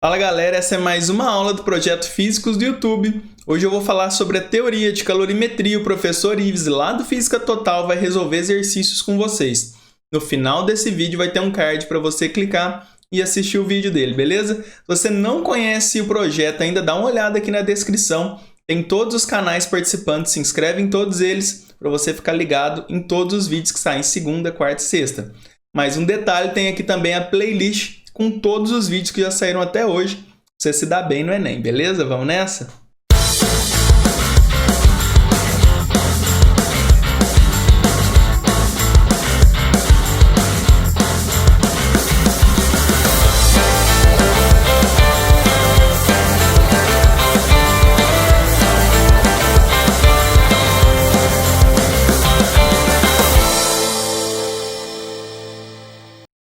Fala galera, essa é mais uma aula do Projeto Físicos do YouTube. Hoje eu vou falar sobre a teoria de calorimetria. O professor Ives, lá do Física Total, vai resolver exercícios com vocês. No final desse vídeo vai ter um card para você clicar e assistir o vídeo dele, beleza? Se você não conhece o projeto ainda, dá uma olhada aqui na descrição. Tem todos os canais participantes, se inscreve em todos eles para você ficar ligado em todos os vídeos que saem segunda, quarta e sexta. Mais um detalhe, tem aqui também a playlist com todos os vídeos que já saíram até hoje, pra você se dar bem no Enem, beleza? Vamos nessa?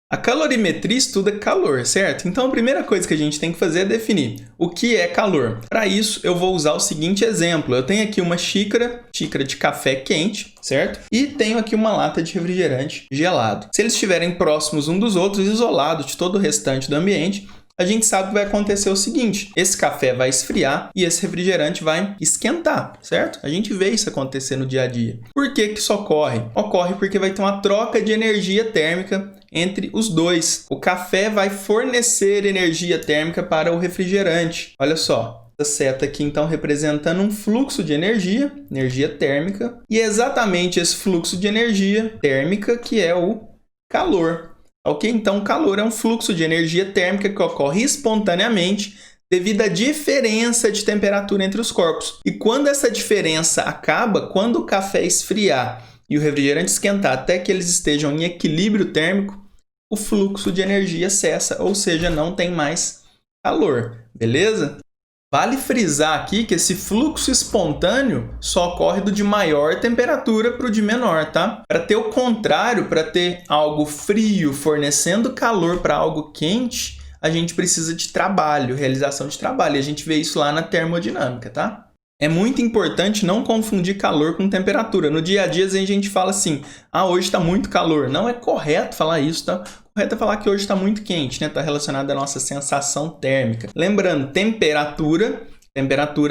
A calorimetria estuda calor, certo? Então a primeira coisa que a gente tem que fazer é definir o que é calor. Para isso eu vou usar o seguinte exemplo. Eu tenho aqui uma xícara de café quente, certo? E tenho aqui uma lata de refrigerante gelado. Se eles estiverem próximos um dos outros, isolados de todo o restante do ambiente, a gente sabe que vai acontecer o seguinte: esse café vai esfriar e esse refrigerante vai esquentar, certo? A gente vê isso acontecer no dia a dia. Por que que isso ocorre? Ocorre porque vai ter uma troca de energia térmica entre os dois. O café vai fornecer energia térmica para o refrigerante. Olha só, essa seta aqui então representando um fluxo de energia térmica, e é exatamente esse fluxo de energia térmica que é o calor. Ok? Então, o calor é um fluxo de energia térmica que ocorre espontaneamente devido à diferença de temperatura entre os corpos. E quando essa diferença acaba, quando o café esfriar e o refrigerante esquentar até que eles estejam em equilíbrio térmico, o fluxo de energia cessa, ou seja, não tem mais calor. Beleza? Vale frisar aqui que esse fluxo espontâneo só ocorre do de maior temperatura para o de menor, tá? Para ter o contrário, para ter algo frio fornecendo calor para algo quente, a gente precisa de trabalho, realização de trabalho. E a gente vê isso lá na termodinâmica, tá? É muito importante não confundir calor com temperatura. No dia a dia a gente fala assim: ah, hoje está muito calor. Não é correto falar isso, tá? Correto é falar que hoje está muito quente, né? Está relacionado à nossa sensação térmica. Lembrando, temperatura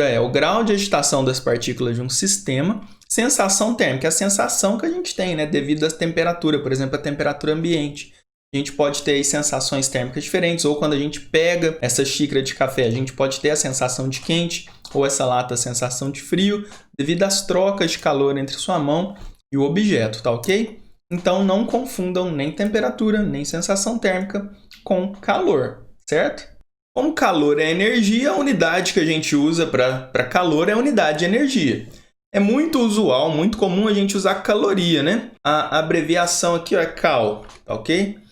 é o grau de agitação das partículas de um sistema. Sensação térmica é a sensação que a gente tem, né? Devido à temperatura, por exemplo, a temperatura ambiente. A gente pode ter aí sensações térmicas diferentes, ou quando a gente pega essa xícara de café, a gente pode ter a sensação de quente, ou essa lata a sensação de frio, devido às trocas de calor entre sua mão e o objeto, tá ok? Então não confundam nem temperatura, nem sensação térmica com calor, certo? Como calor é energia, a unidade que a gente usa para calor é a unidade de energia. É muito usual, muito comum a gente usar caloria, né? A abreviação aqui é cal, tá ok?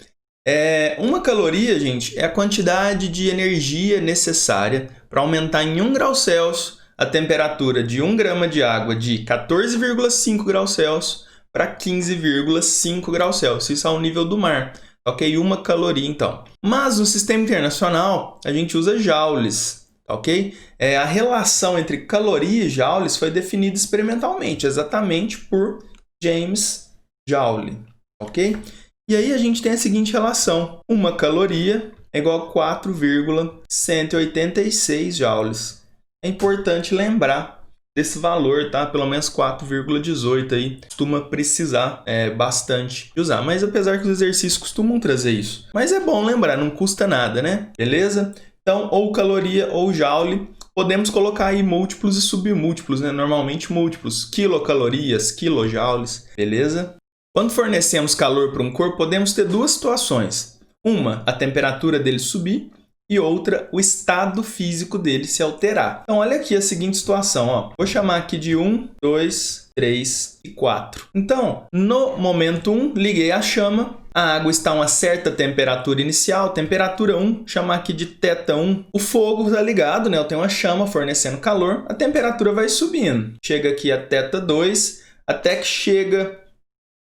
Uma caloria, gente, é a quantidade de energia necessária para aumentar em 1 grau Celsius a temperatura de 1 grama de água de 14,5 graus Celsius para 15,5 graus Celsius. Isso ao nível do mar, ok? 1 caloria, então. Mas no sistema internacional, a gente usa joules, ok? A relação entre caloria e joules foi definida experimentalmente, exatamente por James Joule, ok? E aí a gente tem a seguinte relação: 1 caloria é igual a 4,186 joules. É importante lembrar desse valor, tá? Pelo menos 4,18 aí costuma precisar bastante de usar. Mas apesar que os exercícios costumam trazer isso. Mas é bom lembrar, não custa nada, né? Beleza? Então, ou caloria ou joule. Podemos colocar aí múltiplos e submúltiplos, né? Normalmente múltiplos. Quilocalorias, quilojoules. Beleza? Quando fornecemos calor para um corpo, podemos ter duas situações. Uma, a temperatura dele subir, e outra, o estado físico dele se alterar. Então, olha aqui a seguinte situação, ó. Vou chamar aqui de 1, 2, 3 e 4. Então, no momento 1, liguei a chama. A água está a uma certa temperatura inicial, temperatura 1, chamar aqui de θ1. O fogo está ligado, né? Eu tenho uma chama fornecendo calor, a temperatura vai subindo. Chega aqui a θ2, até que chega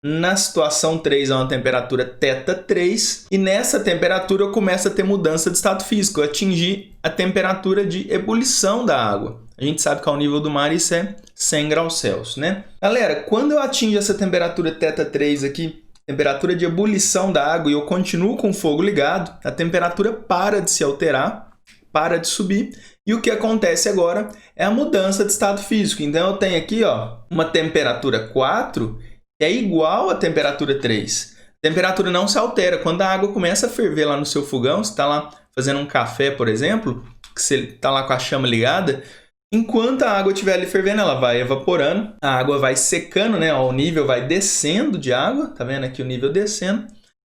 na situação 3 a uma temperatura θ3, e nessa temperatura eu começo a ter mudança de estado físico, eu atingir a temperatura de ebulição da água. A gente sabe que ao nível do mar isso é 100 graus Celsius, né? Galera, quando eu atingo essa temperatura θ3 aqui, temperatura de ebulição da água, e eu continuo com o fogo ligado, a temperatura para de se alterar, para de subir. E o que acontece agora é a mudança de estado físico. Então, eu tenho aqui ó, uma temperatura 4 que é igual à temperatura 3. A temperatura não se altera. Quando a água começa a ferver lá no seu fogão, você está lá fazendo um café, por exemplo, que você está lá com a chama ligada, enquanto a água estiver ali fervendo, ela vai evaporando, a água vai secando, né? O nível vai descendo de água, tá vendo aqui o nível descendo,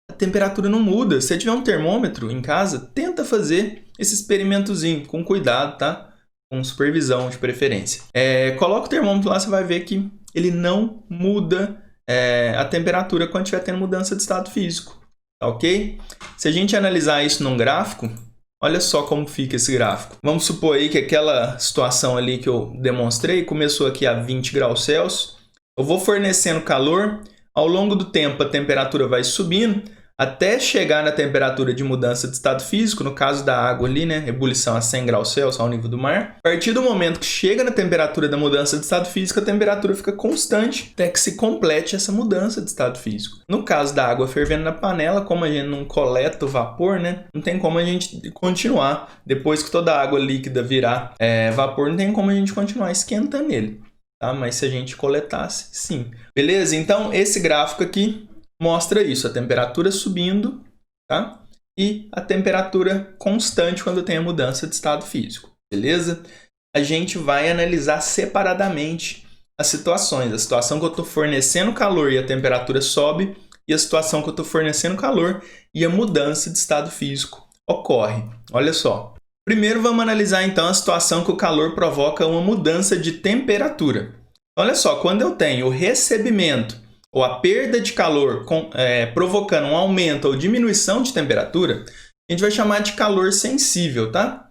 a temperatura não muda. Se você tiver um termômetro em casa, tenta fazer esse experimentozinho, com cuidado, tá? Com supervisão de preferência. Coloca o termômetro lá, você vai ver que ele não muda a temperatura quando estiver tendo mudança de estado físico, tá ok? Se a gente analisar isso num gráfico, olha só como fica esse gráfico. Vamos supor aí que aquela situação ali que eu demonstrei começou aqui a 20 graus Celsius. Eu vou fornecendo calor, ao longo do tempo a temperatura vai subindo até chegar na temperatura de mudança de estado físico, no caso da água ali, né? Ebulição a 100 graus Celsius ao nível do mar. A partir do momento que chega na temperatura da mudança de estado físico, a temperatura fica constante até que se complete essa mudança de estado físico. No caso da água fervendo na panela, como a gente não coleta o vapor, né? Não tem como a gente continuar. Depois que toda a água líquida virar vapor, não tem como a gente continuar esquentando ele, tá? Mas se a gente coletasse, sim. Beleza? Então, esse gráfico aqui mostra isso, a temperatura subindo, tá? E a temperatura constante quando tem a mudança de estado físico, beleza? A gente vai analisar separadamente as situações. A situação que eu estou fornecendo calor e a temperatura sobe, e a situação que eu estou fornecendo calor e a mudança de estado físico ocorre. Olha só. Primeiro vamos analisar então a situação que o calor provoca uma mudança de temperatura. Olha só, quando eu tenho o recebimento ou a perda de calor provocando um aumento ou diminuição de temperatura, a gente vai chamar de calor sensível, tá?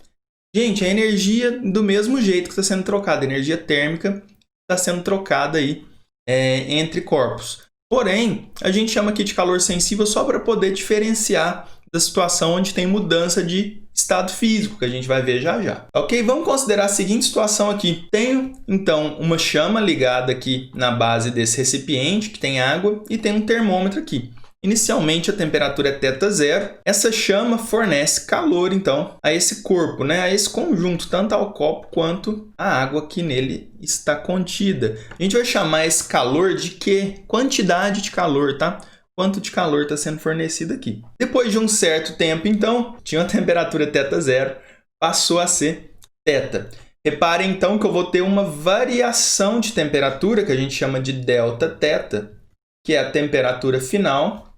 Gente, a energia do mesmo jeito que está sendo trocada, a energia térmica está sendo trocada aí entre corpos. Porém, a gente chama aqui de calor sensível só para poder diferenciar da situação onde tem mudança de estado físico, que a gente vai ver já já. Ok? Vamos considerar a seguinte situação aqui. Tenho, então, uma chama ligada aqui na base desse recipiente, que tem água, e tem um termômetro aqui. Inicialmente, a temperatura é θ0. Essa chama fornece calor, então, a esse corpo, né? A esse conjunto, tanto ao copo quanto à água que nele está contida. A gente vai chamar esse calor de quê? Quantidade de calor, tá? Quanto de calor está sendo fornecido aqui. Depois de um certo tempo, então, tinha uma temperatura θ0, passou a ser θ. Reparem, então, que eu vou ter uma variação de temperatura, que a gente chama de Δθ, que é a temperatura final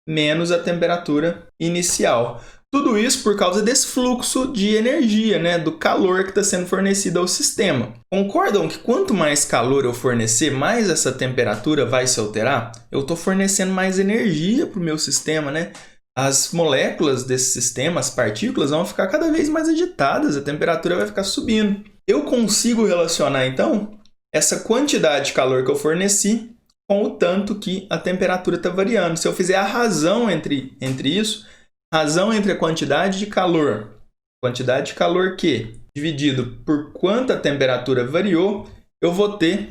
menos a temperatura inicial. Tudo isso por causa desse fluxo de energia, né, do calor que está sendo fornecido ao sistema. Concordam que quanto mais calor eu fornecer, mais essa temperatura vai se alterar? Eu estou fornecendo mais energia para o meu sistema, né? As moléculas desse sistema, as partículas, vão ficar cada vez mais agitadas, a temperatura vai ficar subindo. Eu consigo relacionar, então, essa quantidade de calor que eu forneci com o tanto que a temperatura está variando. Se eu fizer a razão entre isso, razão entre a quantidade de calor Q dividido por quanto a temperatura variou, eu vou ter o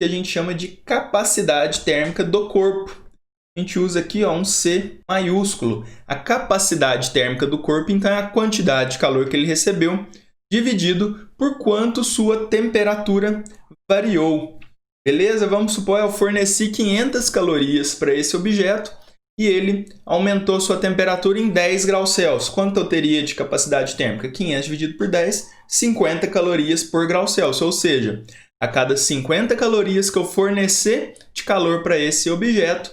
que a gente chama de capacidade térmica do corpo. A gente usa aqui um C maiúsculo. A capacidade térmica do corpo, então, é a quantidade de calor que ele recebeu dividido por quanto sua temperatura variou. Beleza? Vamos supor que eu forneci 500 calorias para esse objeto e ele aumentou sua temperatura em 10 graus Celsius. Quanto eu teria de capacidade térmica? 500 dividido por 10, 50 calorias por grau Celsius. Ou seja, a cada 50 calorias que eu fornecer de calor para esse objeto,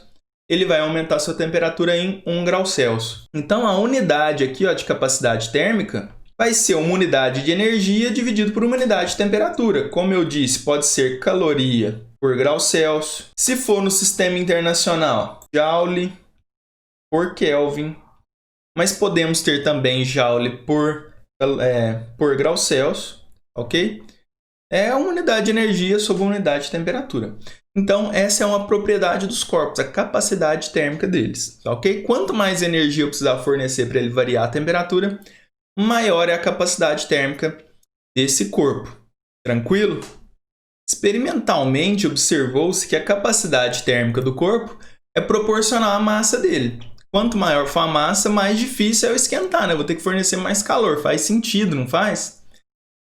ele vai aumentar sua temperatura em 1 grau Celsius. Então, a unidade aqui de capacidade térmica vai ser uma unidade de energia dividido por uma unidade de temperatura. Como eu disse, pode ser caloria por grau Celsius. Se for no sistema internacional, joule por Kelvin. Mas podemos ter também joule por grau Celsius, ok? É uma unidade de energia sobre uma unidade de temperatura. Então, essa é uma propriedade dos corpos, a capacidade térmica deles, ok? Quanto mais energia eu precisar fornecer para ele variar a temperatura, maior é a capacidade térmica desse corpo. Tranquilo? Experimentalmente, observou-se que a capacidade térmica do corpo é proporcional à massa dele. Quanto maior for a massa, mais difícil é eu esquentar, né? Eu vou ter que fornecer mais calor. Faz sentido, não faz?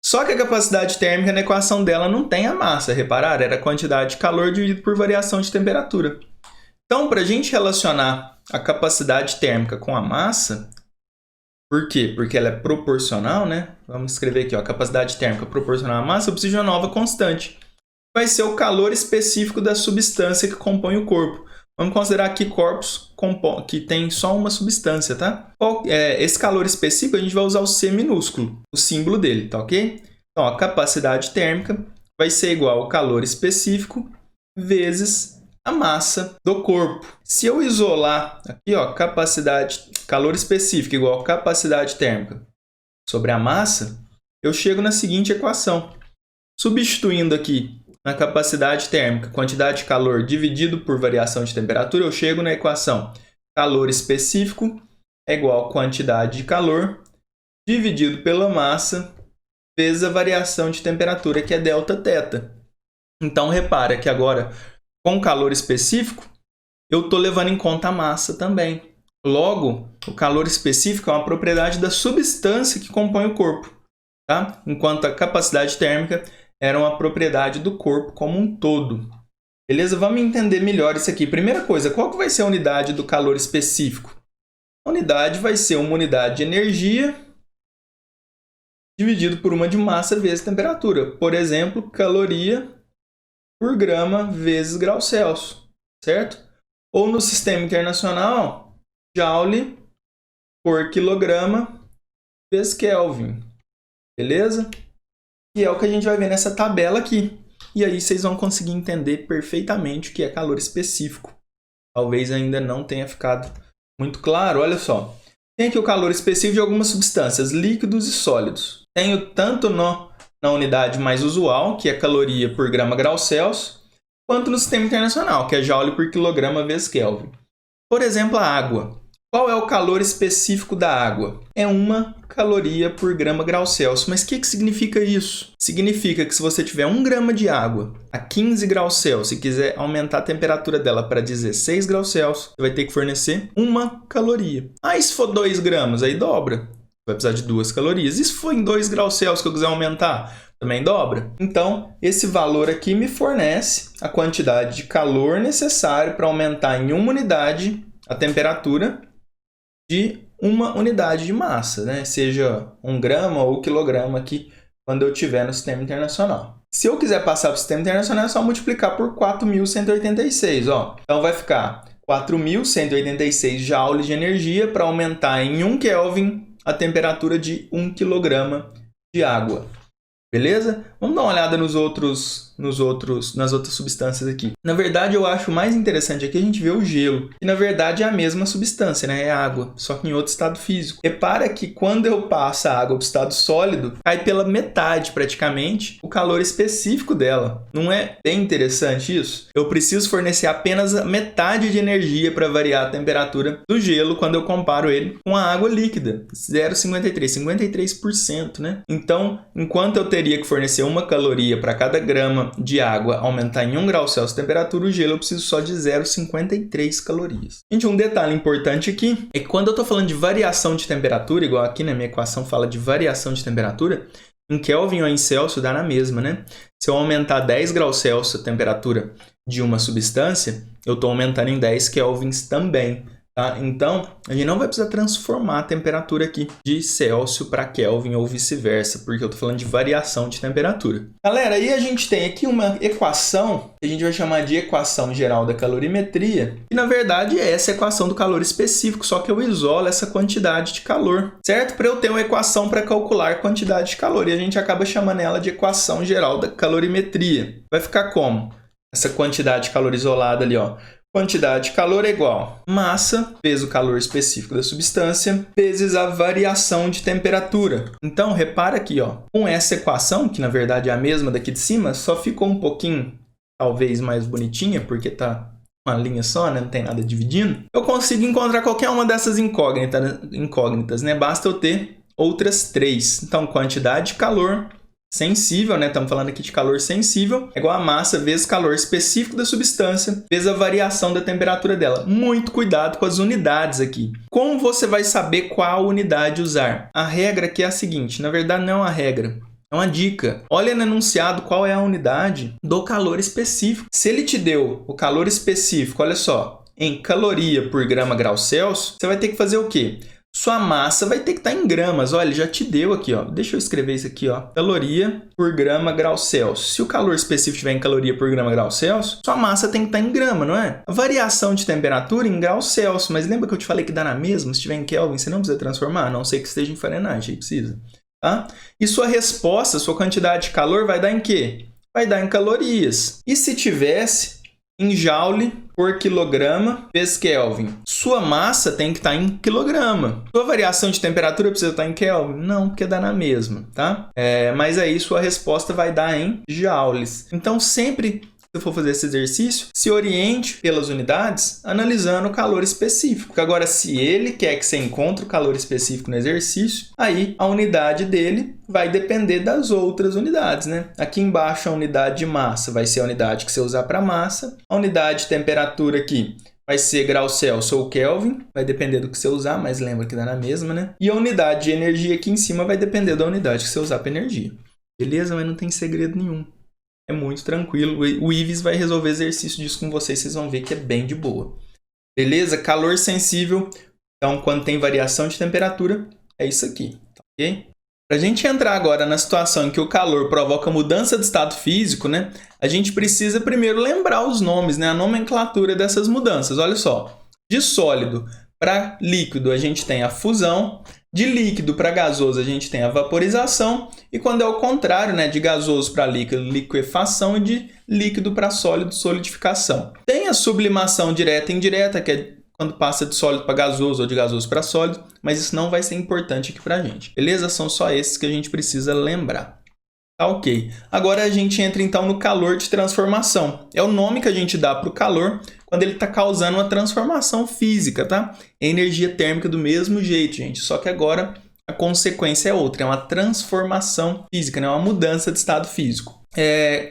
Só que a capacidade térmica, na equação dela, não tem a massa. Repararam? Era a quantidade de calor dividido por variação de temperatura. Então, para a gente relacionar a capacidade térmica com a massa, por quê? Porque ela é proporcional, né? Vamos escrever aqui, ó, a capacidade térmica proporcional à massa, eu preciso de uma nova constante. Vai ser o calor específico da substância que compõe o corpo. Vamos considerar aqui corpos que tem só uma substância, tá? Esse calor específico a gente vai usar o C minúsculo, o símbolo dele, tá ok? Então, a capacidade térmica vai ser igual ao calor específico vezes a massa do corpo. Se eu isolar aqui, ó, calor específico igual a capacidade térmica sobre a massa, eu chego na seguinte equação. Substituindo aqui na capacidade térmica, quantidade de calor dividido por variação de temperatura, eu chego na equação calor específico é igual a quantidade de calor dividido pela massa vezes a variação de temperatura, que é ΔT. Então, repara que agora, com calor específico, eu estou levando em conta a massa também. Logo, o calor específico é uma propriedade da substância que compõe o corpo, tá? Enquanto a capacidade térmica era uma propriedade do corpo como um todo. Beleza? Vamos entender melhor isso aqui. Primeira coisa, qual que vai ser a unidade do calor específico? A unidade vai ser uma unidade de energia dividido por uma de massa vezes temperatura. Por exemplo, caloria por grama vezes grau Celsius, certo? Ou no sistema internacional, joule por quilograma vezes Kelvin. Beleza? E é o que a gente vai ver nessa tabela aqui. E aí vocês vão conseguir entender perfeitamente o que é calor específico. Talvez ainda não tenha ficado muito claro. Olha só. Tem aqui o calor específico de algumas substâncias, líquidos e sólidos. Tenho tanto na unidade mais usual, que é caloria por grama grau Celsius, quanto no sistema internacional, que é joule por quilograma vezes Kelvin. Por exemplo, a água. Qual é o calor específico da água? É 1 caloria por grama grau Celsius. Mas o que significa isso? Significa que se você tiver 1 grama de água a 15 graus Celsius e quiser aumentar a temperatura dela para 16 graus Celsius, você vai ter que fornecer 1 caloria. E se for 2 gramas, aí dobra. Vai precisar de 2 calorias. E se for em 2 graus Celsius que eu quiser aumentar, também dobra. Então, esse valor aqui me fornece a quantidade de calor necessário para aumentar em 1 unidade a temperatura de 1 unidade de massa, né? Seja 1 grama ou quilograma aqui, quando eu estiver no sistema internacional. Se eu quiser passar para o sistema internacional, é só multiplicar por 4.186, ó. Então vai ficar 4.186 joules de energia para aumentar em 1 Kelvin a temperatura de 1 quilograma de água. Beleza? Vamos dar uma olhada nas outras substâncias aqui. Na verdade, eu acho mais interessante aqui a gente ver o gelo. E na verdade é a mesma substância, né? É água, só que em outro estado físico. Repara que quando eu passo a água para o estado sólido, cai pela metade praticamente o calor específico dela. Não é bem interessante isso? Eu preciso fornecer apenas a metade de energia para variar a temperatura do gelo quando eu comparo ele com a água líquida. 53%, né? Então, enquanto eu teria que fornecer 1 caloria para cada grama de água aumentar em 1 grau Celsius a temperatura, o gelo eu preciso só de 0,53 calorias. Gente, um detalhe importante aqui é que quando eu estou falando de variação de temperatura, igual aqui na minha equação fala de variação de temperatura, em Kelvin ou em Celsius dá na mesma, né? Se eu aumentar 10 graus Celsius a temperatura de uma substância, eu estou aumentando em 10 kelvins também. Tá? Então, a gente não vai precisar transformar a temperatura aqui de Celsius para Kelvin ou vice-versa, porque eu estou falando de variação de temperatura. Galera, aí a gente tem aqui uma equação que a gente vai chamar de equação geral da calorimetria, e na verdade é essa equação do calor específico, só que eu isolo essa quantidade de calor, certo? Para eu ter uma equação para calcular a quantidade de calor, e a gente acaba chamando ela de equação geral da calorimetria. Vai ficar como? Essa quantidade de calor isolada ali, ó. Quantidade de calor é igual a massa vezes o calor específico da substância vezes a variação de temperatura. Então, repara aqui, ó, com essa equação, que na verdade é a mesma daqui de cima, só ficou um pouquinho, talvez, mais bonitinha, porque tá uma linha só, né? Não tem nada dividindo. Eu consigo encontrar qualquer uma dessas incógnitas, né? Basta eu ter outras 3. Então, quantidade de calor sensível, né? Estamos falando aqui de calor sensível, é igual a massa vezes calor específico da substância, vezes a variação da temperatura dela. Muito cuidado com as unidades aqui. Como você vai saber qual unidade usar? A regra aqui é a seguinte, na verdade não é uma regra. É uma dica. Olha no enunciado qual é a unidade do calor específico. Se ele te deu o calor específico, olha só, em caloria por grama grau Celsius, você vai ter que fazer o quê? Sua massa vai ter que estar em gramas. Olha, ele já te deu aqui, ó. Deixa eu escrever isso aqui, ó. Caloria por grama grau Celsius. Se o calor específico estiver em caloria por grama grau Celsius, sua massa tem que estar em grama, não é? A variação de temperatura em grau Celsius. Mas lembra que eu te falei que dá na mesma? Se estiver em Kelvin, você não precisa transformar, a não ser que esteja em Fahrenheit, aí precisa. Tá? E sua resposta, sua quantidade de calor vai dar em quê? Vai dar em calorias. E se tivesse em joule por quilograma vezes Kelvin? Sua massa tem que estar em quilograma. Sua variação de temperatura precisa estar em Kelvin? Não, porque dá na mesma, tá? Mas aí sua resposta vai dar em joules. Então sempre se for fazer esse exercício, se oriente pelas unidades analisando o calor específico. Agora, se ele quer que você encontre o calor específico no exercício, aí a unidade dele vai depender das outras unidades, né? Aqui embaixo a unidade de massa vai ser a unidade que você usar para massa. A unidade de temperatura aqui vai ser grau Celsius ou Kelvin, vai depender do que você usar, mas lembra que dá na mesma, né? E a unidade de energia aqui em cima vai depender da unidade que você usar para energia. Beleza? Mas não tem segredo nenhum. É muito tranquilo. O Ives vai resolver exercício disso com vocês. Vocês vão ver que é bem de boa. Beleza? Calor sensível. Então, quando tem variação de temperatura, é isso aqui. Tá, ok? Para a gente entrar agora na situação em que o calor provoca mudança de estado físico, né? A gente precisa primeiro lembrar os nomes, né? A nomenclatura dessas mudanças. Olha só. De sólido para líquido, a gente tem a fusão. De líquido para gasoso, a gente tem a vaporização. E quando é o contrário, né, de gasoso para líquido, liquefação. E de líquido para sólido, solidificação. Tem a sublimação direta e indireta, que é quando passa de sólido para gasoso ou de gasoso para sólido. Mas isso não vai ser importante aqui para a gente. Beleza? São só esses que a gente precisa lembrar. Tá, ok. Agora a gente entra então no calor de transformação. É o nome que a gente dá para o calor quando ele está causando uma transformação física, tá? É energia térmica do mesmo jeito, gente. Só que agora a consequência é outra. É uma transformação física, né? Uma mudança de estado físico.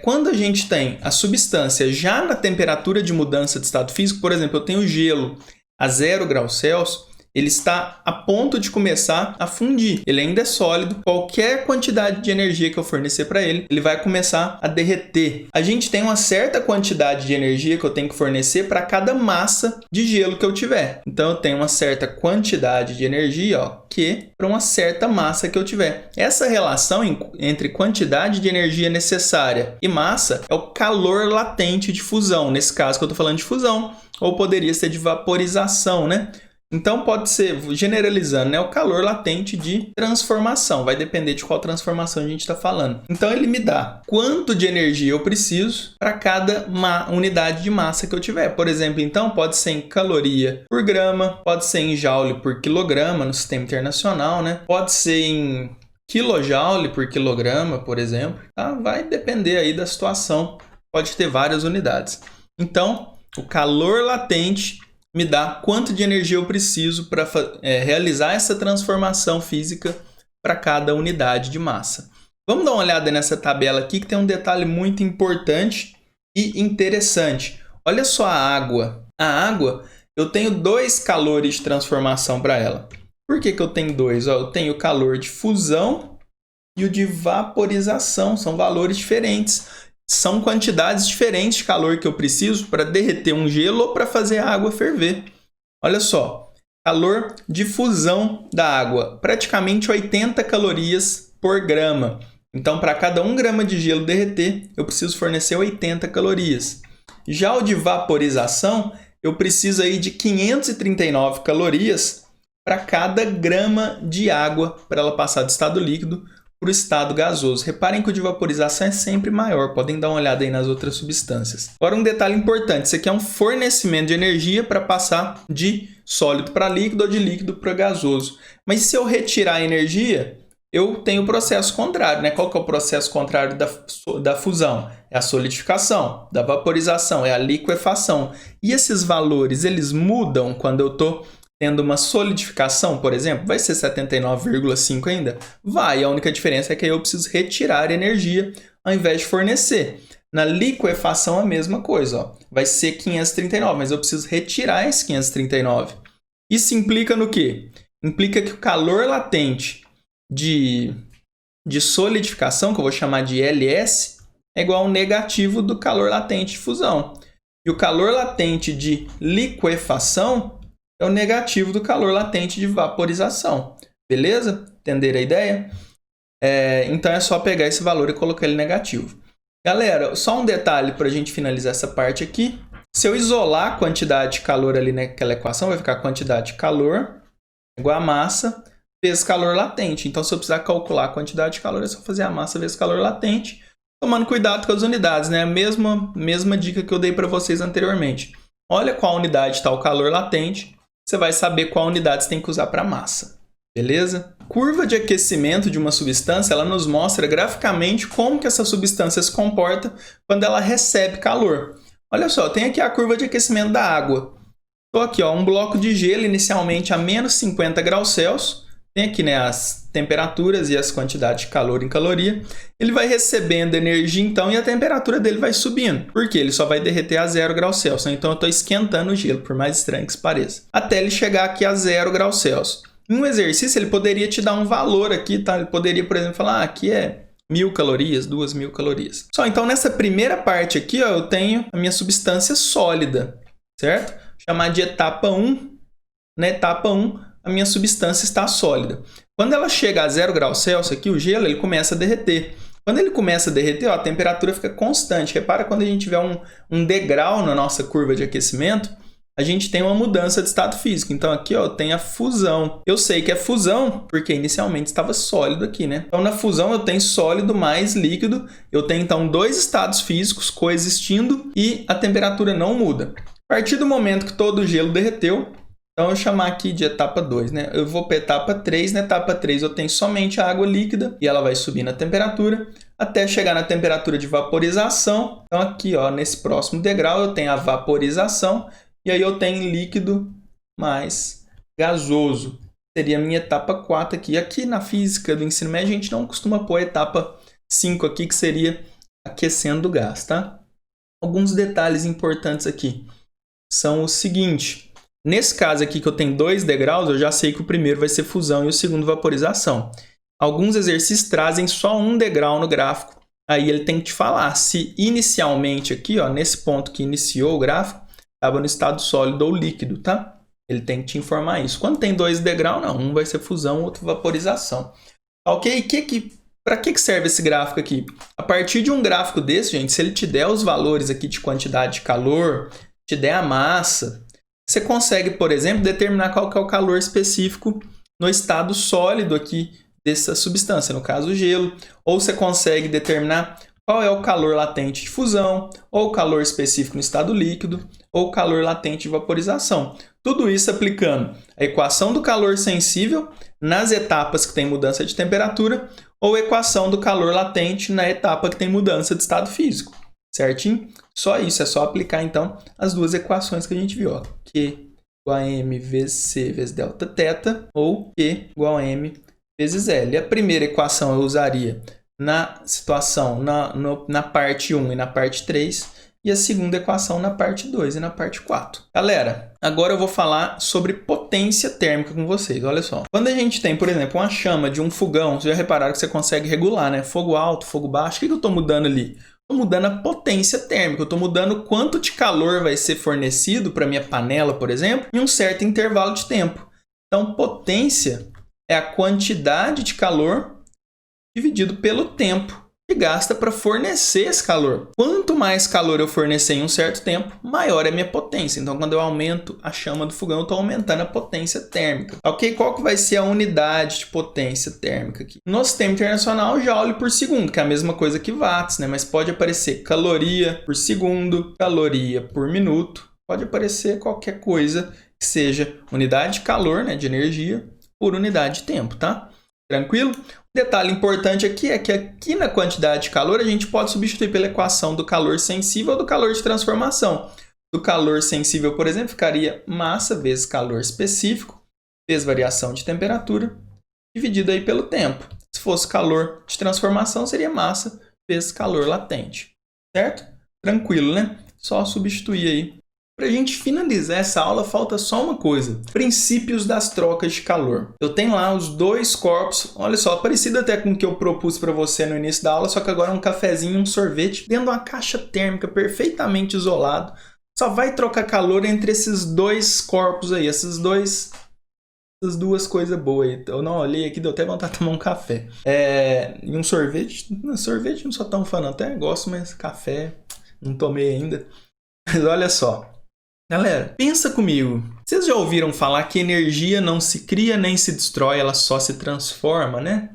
Quando a gente tem a substância já na temperatura de mudança de estado físico, por exemplo, eu tenho gelo a 0 graus Celsius, ele está a ponto de começar a fundir. Ele ainda é sólido. Qualquer quantidade de energia que eu fornecer para ele, ele vai começar a derreter. A gente tem uma certa quantidade de energia que eu tenho que fornecer para cada massa de gelo que eu tiver. Então, eu tenho uma certa quantidade de energia, ó, que para uma certa massa que eu tiver. Essa relação entre quantidade de energia necessária e massa é o calor latente de fusão. Nesse caso que eu estou falando de fusão, ou poderia ser de vaporização, né? Então, pode ser, generalizando, né, o calor latente de transformação. Vai depender de qual transformação a gente está falando. Então, ele me dá quanto de energia eu preciso para cada unidade de massa que eu tiver. Por exemplo, então, pode ser em caloria por grama, pode ser em joule por quilograma no sistema internacional, né? Pode ser em quilojoule por quilograma, por exemplo. Tá? Vai depender aí da situação. Pode ter várias unidades. Então, o calor latente me dá quanto de energia eu preciso para realizar essa transformação física para cada unidade de massa. Vamos dar uma olhada nessa tabela aqui que tem um detalhe muito importante e interessante. Olha só a água. A água, eu tenho 2 calores de transformação para ela. Por que eu tenho 2? Eu tenho o calor de fusão e o de vaporização. São valores diferentes. São quantidades diferentes de calor que eu preciso para derreter um gelo ou para fazer a água ferver. Olha só, calor de fusão da água, praticamente 80 calorias por grama. Então, para cada 1 grama de gelo derreter, eu preciso fornecer 80 calorias. Já o de vaporização, eu preciso aí de 539 calorias para cada grama de água para ela passar do estado líquido para o estado gasoso. Reparem que o de vaporização é sempre maior. Podem dar uma olhada aí nas outras substâncias. Agora, um detalhe importante. Isso aqui é um fornecimento de energia para passar de sólido para líquido ou de líquido para gasoso. Mas se eu retirar a energia, eu tenho o processo contrário, né? Qual que é o processo contrário da fusão? É a solidificação. Da vaporização é a liquefação. E esses valores, eles mudam quando eu estou tendo uma solidificação, por exemplo, vai ser 79,5 ainda? Vai, a única diferença é que eu preciso retirar energia ao invés de fornecer. Na liquefação a mesma coisa, ó. Vai ser 539, mas eu preciso retirar esse 539. Isso implica no quê? Implica que o calor latente de solidificação, que eu vou chamar de LS, é igual ao negativo do calor latente de fusão. E o calor latente de liquefação é o negativo do calor latente de vaporização. Beleza? Entenderam a ideia? Então é só pegar esse valor e colocar ele negativo. Galera, só um detalhe para a gente finalizar essa parte aqui. Se eu isolar a quantidade de calor ali naquela equação, vai ficar a quantidade de calor igual a massa vezes calor latente. Então, se eu precisar calcular a quantidade de calor, é só fazer a massa vezes calor latente, tomando cuidado com as unidades, né? A mesma dica que eu dei para vocês anteriormente. Olha qual unidade está o calor latente, você vai saber qual unidade você tem que usar para massa. Beleza? Curva de aquecimento de uma substância, ela nos mostra graficamente como que essa substância se comporta quando ela recebe calor. Olha só, tem aqui a curva de aquecimento da água. Estou aqui, ó, um bloco de gelo inicialmente a menos 50 graus Celsius. Tem aqui, né, as temperaturas e as quantidades de calor em caloria. Ele vai recebendo energia, então, e a temperatura dele vai subindo. Por quê? Ele só vai derreter a 0 graus Celsius. Então, eu estou esquentando o gelo, por mais estranho que isso pareça. Até ele chegar aqui a 0 graus Celsius. Em um exercício, ele poderia te dar um valor aqui, tá? Ele poderia, por exemplo, falar, aqui é 1.000 calorias, 2.000 calorias. Só, então, nessa primeira parte aqui, ó, eu tenho a minha substância sólida, certo? Vou chamar de etapa 1. Na etapa 1, a minha substância está sólida. Quando ela chega a 0 graus Celsius, aqui o gelo ele começa a derreter. Quando ele começa a derreter, ó, a temperatura fica constante. Repara quando a gente tiver um degrau na nossa curva de aquecimento, a gente tem uma mudança de estado físico. Então aqui, ó, tem a fusão. Eu sei que é fusão porque inicialmente estava sólido aqui, né? Então na fusão eu tenho sólido mais líquido. Eu tenho então dois estados físicos coexistindo e a temperatura não muda. A partir do momento que todo o gelo derreteu, então eu vou chamar aqui de etapa 2, né? Eu vou para a etapa 3. Na etapa 3 eu tenho somente a água líquida e ela vai subir na temperatura até chegar na temperatura de vaporização. Então aqui, ó, nesse próximo degrau eu tenho a vaporização. E aí eu tenho líquido mais gasoso. Seria a minha etapa 4 aqui. Aqui na física do ensino médio a gente não costuma pôr a etapa 5 aqui, que seria aquecendo o gás, tá? Alguns detalhes importantes aqui são o seguinte. Nesse caso aqui que eu tenho 2 degraus, eu já sei que o primeiro vai ser fusão e o segundo vaporização. Alguns exercícios trazem só um degrau no gráfico. Aí ele tem que te falar se inicialmente aqui, ó, nesse ponto que iniciou o gráfico, estava no estado sólido ou líquido, tá? Ele tem que te informar isso. Quando tem 2 degraus, não. Um vai ser fusão, outro vaporização. Ok? Para que serve esse gráfico aqui? A partir de um gráfico desse, gente, se ele te der os valores aqui de quantidade de calor, te der a massa, você consegue, por exemplo, determinar qual que é o calor específico no estado sólido aqui dessa substância, no caso o gelo. Ou você consegue determinar qual é o calor latente de fusão, ou o calor específico no estado líquido, ou o calor latente de vaporização. Tudo isso aplicando a equação do calor sensível nas etapas que tem mudança de temperatura, ou a equação do calor latente na etapa que tem mudança de estado físico. Certinho? Só isso, é só aplicar então as duas equações que a gente viu. Ó. Q igual a M vezes C vezes delta θ, ou Q igual a M vezes L. A primeira equação eu usaria na situação, na parte 1 e na parte 3, e a segunda equação na parte 2 e na parte 4. Galera, agora eu vou falar sobre potência térmica com vocês, olha só. Quando a gente tem, por exemplo, uma chama de um fogão, vocês já repararam que você consegue regular, né? Fogo alto, fogo baixo, o que eu estou mudando ali? Estou mudando a potência térmica, eu estou mudando quanto de calor vai ser fornecido para minha panela, por exemplo, em um certo intervalo de tempo. Então, potência é a quantidade de calor dividido pelo tempo que gasta para fornecer esse calor. Quanto mais calor eu fornecer em um certo tempo, maior é a minha potência. Então, quando eu aumento a chama do fogão, eu estou aumentando a potência térmica. Ok? Qual que vai ser a unidade de potência térmica aqui? No sistema internacional, joule por segundo, que é a mesma coisa que watts, né? Mas pode aparecer caloria por segundo, caloria por minuto. Pode aparecer qualquer coisa que seja unidade de calor, né, de energia, por unidade de tempo, tá? Tranquilo? Detalhe importante aqui é que aqui na quantidade de calor a gente pode substituir pela equação do calor sensível ou do calor de transformação. do calor sensível, por exemplo, ficaria massa vezes calor específico, vezes variação de temperatura, dividido aí pelo tempo. Se fosse calor de transformação, seria massa vezes calor latente. Certo? Tranquilo, né? Só substituir aí. Para a gente finalizar essa aula, falta só uma coisa. Princípios das trocas de calor. Eu tenho lá os dois corpos, olha só, parecido até com o que eu propus para você no início da aula, só que agora é um cafezinho e um sorvete dentro de uma caixa térmica perfeitamente isolado. Só vai trocar calor entre esses dois corpos aí, essas duas coisas boas aí. Eu não olhei aqui, deu até vontade de tomar um café. E um sorvete. Sorvete não sou tão fã, não. Até gosto, mas café não tomei ainda. Mas olha só. Galera, pensa comigo. Vocês já ouviram falar que energia não se cria nem se destrói, ela só se transforma, né?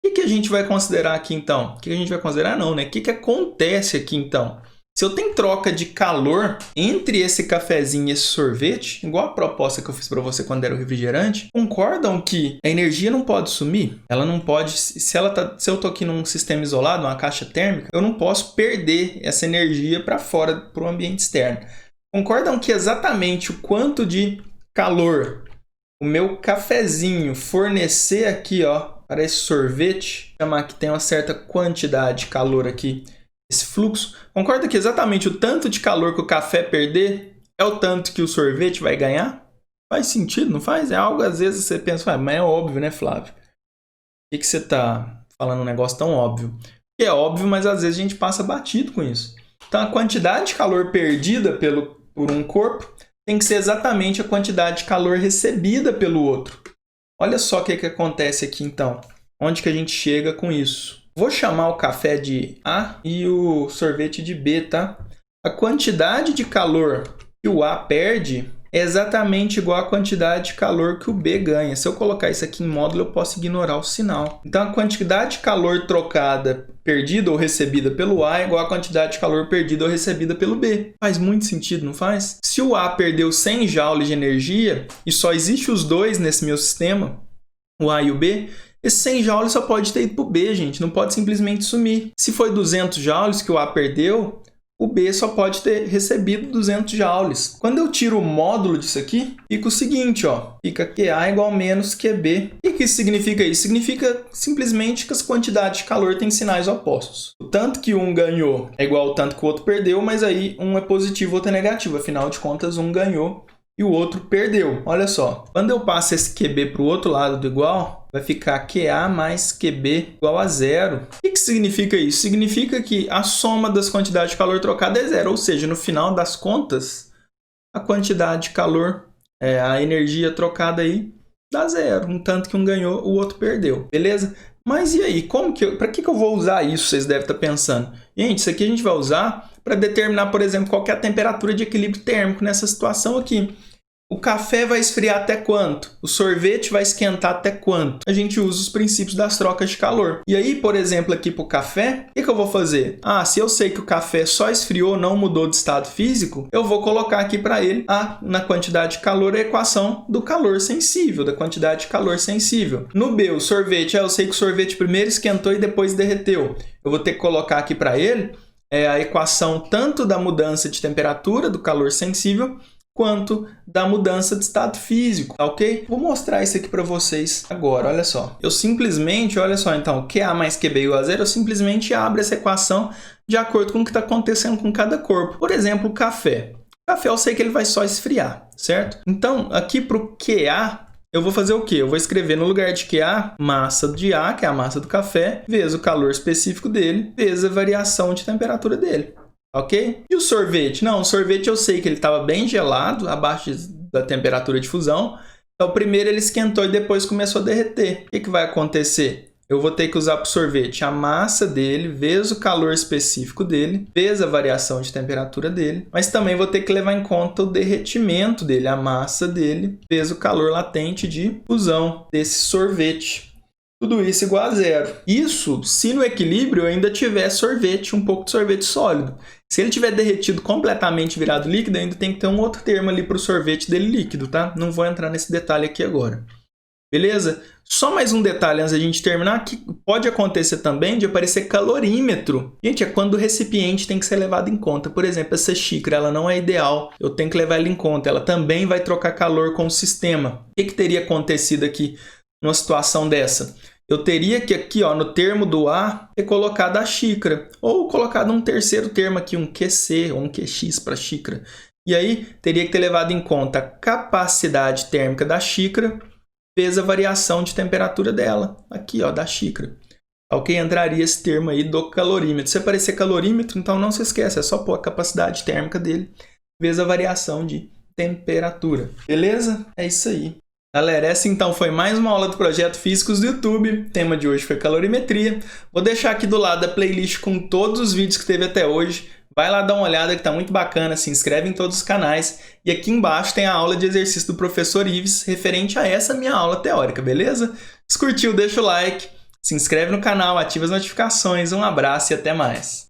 O que a gente vai considerar aqui então? O que a gente vai considerar não, né? O que acontece aqui então? Se eu tenho troca de calor entre esse cafezinho e esse sorvete, igual a proposta que eu fiz para você quando era o refrigerante, concordam que a energia não pode sumir? Ela não pode, se eu tô aqui num sistema isolado, uma caixa térmica, eu não posso perder essa energia para fora, para o ambiente externo. Concordam que exatamente o quanto de calor o meu cafezinho fornecer aqui, ó, para esse sorvete, chamar que tem uma certa quantidade de calor aqui, esse fluxo, concorda que exatamente o tanto de calor que o café perder é o tanto que o sorvete vai ganhar? Faz sentido, não faz? É algo, às vezes, você pensa, mas é óbvio, né, Flávio? Por que você está falando um negócio tão óbvio? É óbvio, mas às vezes a gente passa batido com isso. Então, a quantidade de calor perdida por um corpo tem que ser exatamente a quantidade de calor recebida pelo outro. Olha só o que acontece aqui, então. Onde que a gente chega com isso? Vou chamar o café de A e o sorvete de B, tá? A quantidade de calor que o A perde é exatamente igual à quantidade de calor que o B ganha. Se eu colocar isso aqui em módulo, eu posso ignorar o sinal. Então, a quantidade de calor trocada, perdida ou recebida pelo A é igual à quantidade de calor perdida ou recebida pelo B. Faz muito sentido, não faz? Se o A perdeu 100 joules de energia e só existe os dois nesse meu sistema, o A e o B, esse 100 joules só pode ter ido para o B, gente. Não pode simplesmente sumir. Se foi 200 joules que o A perdeu, o B só pode ter recebido 200 joules. Quando eu tiro o módulo disso aqui, fica o seguinte, ó. Fica QA igual menos QB. O que isso significa? Isso significa simplesmente que as quantidades de calor têm sinais opostos. O tanto que um ganhou é igual ao tanto que o outro perdeu, mas aí um é positivo, o outro é negativo. Afinal de contas, um ganhou e o outro perdeu. Olha só. Quando eu passo esse QB para o outro lado do igual, vai ficar QA mais QB igual a zero. O que significa isso? Significa que a soma das quantidades de calor trocada é zero. Ou seja, no final das contas, a quantidade de calor, a energia trocada aí, dá zero. Um tanto que um ganhou, o outro perdeu. Beleza? Mas e aí? Para que eu vou usar isso? Vocês devem estar pensando. Gente, isso aqui a gente vai usar para determinar, por exemplo, qual que é a temperatura de equilíbrio térmico nessa situação aqui. O café vai esfriar até quanto? O sorvete vai esquentar até quanto? A gente usa os princípios das trocas de calor. E aí, por exemplo, aqui para o café, o que eu vou fazer? Se eu sei que o café só esfriou, não mudou de estado físico, eu vou colocar aqui para ele, na quantidade de calor, a equação do calor sensível, da quantidade de calor sensível. No B, o sorvete, eu sei que o sorvete primeiro esquentou e depois derreteu. Eu vou ter que colocar aqui para ele a equação tanto da mudança de temperatura, do calor sensível, quanto da mudança de estado físico, tá ok? Vou mostrar isso aqui para vocês agora, olha só. Eu simplesmente, olha só, então, QA mais QB igual a zero, eu simplesmente abro essa equação de acordo com o que está acontecendo com cada corpo. Por exemplo, o café. O café eu sei que ele vai só esfriar, certo? Então, aqui para o QA, eu vou fazer o quê? Eu vou escrever no lugar de QA, massa de A, que é a massa do café, vezes o calor específico dele, vezes a variação de temperatura dele. Ok? E o sorvete? Não, o sorvete eu sei que ele estava bem gelado, abaixo da temperatura de fusão. Então, primeiro ele esquentou e depois começou a derreter. O que vai acontecer? Eu vou ter que usar para o sorvete a massa dele, vezes o calor específico dele, vezes a variação de temperatura dele. Mas também vou ter que levar em conta o derretimento dele, a massa dele, vezes o calor latente de fusão desse sorvete. Tudo isso igual a zero. Isso se no equilíbrio eu ainda tiver sorvete, um pouco de sorvete sólido. Se ele tiver derretido completamente virado líquido, ainda tem que ter um outro termo ali para o sorvete dele líquido, tá? Não vou entrar nesse detalhe aqui agora. beleza? Só mais um detalhe antes da gente terminar, que pode acontecer também de aparecer calorímetro. Gente, é quando o recipiente tem que ser levado em conta. Por exemplo, essa xícara, ela não é ideal, eu tenho que levar ela em conta. Ela também vai trocar calor com o sistema. O que teria acontecido aqui numa situação dessa? Eu teria que aqui, ó, no termo do A, ter colocado a xícara. Ou colocado um terceiro termo aqui, um QC ou um QX para xícara. E aí, teria que ter levado em conta a capacidade térmica da xícara vezes a variação de temperatura dela, aqui ó, da xícara. Ok? Entraria esse termo aí do calorímetro. Se aparecer calorímetro, então não se esquece, é só pôr a capacidade térmica dele vezes a variação de temperatura. Beleza? É isso aí. Galera, essa então foi mais uma aula do Projeto Físicos do YouTube. O tema de hoje foi calorimetria. Vou deixar aqui do lado a playlist com todos os vídeos que teve até hoje. Vai lá dar uma olhada que tá muito bacana, se inscreve em todos os canais. E aqui embaixo tem a aula de exercício do professor Ives, referente a essa minha aula teórica, beleza? Se curtiu, deixa o like, se inscreve no canal, ativa as notificações. Um abraço e até mais!